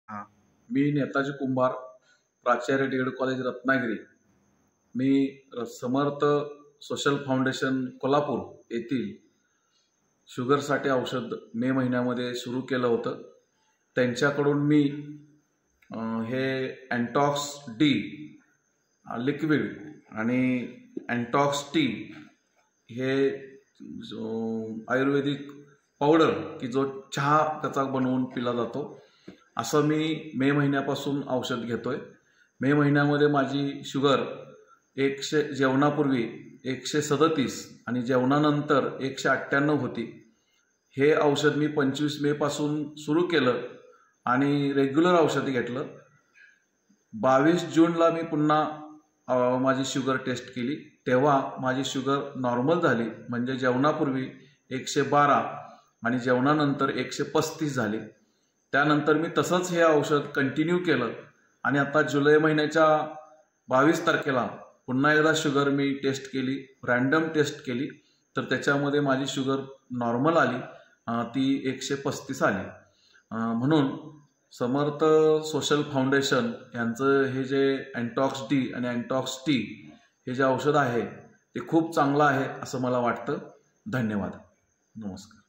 हां, मी नेताजी कुंभार, प्राचार्य डी.एड. कॉलेज रत्नागिरी. मी समर्थ social foundation Kolhapur येथील शुगरसाठी औषध मे महिन्यामध्ये सुरू केलं होतं. त्यांच्याकडून मी हे अँटॉक्स डी लिक्विड आणि अँटॉक्स टी हे आयुर्वेदिक पावडर की जो चहा त्याचा बनवून पिला जातो, असं मी मे महिन्यापासून औषध घेतोय. मे महिन्यामध्ये माझी शुगर जेवणापूर्वी 137 आणि जेवणानंतर 198 होती. हे औषध मी 25 मे पासून सुरू केलं आणि रेग्युलर औषध घेतलं. 22 जूनला मी पुन्हा माझी शुगर टेस्ट केली, तेव्हा माझी शुगर नॉर्मल झाली, म्हणजे जेवणापूर्वी 112 आणि जेवणानंतर 135 झाली. त्यानंतर मी तसंच हे औषध कंटिन्यू केलं आणि आता जुलै महिन्याच्या 22 तारखेला पुन्हा एकदा शुगर मी टेस्ट केली, रँडम टेस्ट केली, तर त्याच्यामध्ये माझी शुगर नॉर्मल आली, ती 135 आली. म्हणून समर्थ सोशल फाउंडेशन यांचं हे जे अँटॉक्स डी आणि अँटॉक्स टी हे जे औषध आहे ते खूप चांगलं आहे असं मला वाटतं. धन्यवाद. नमस्कार.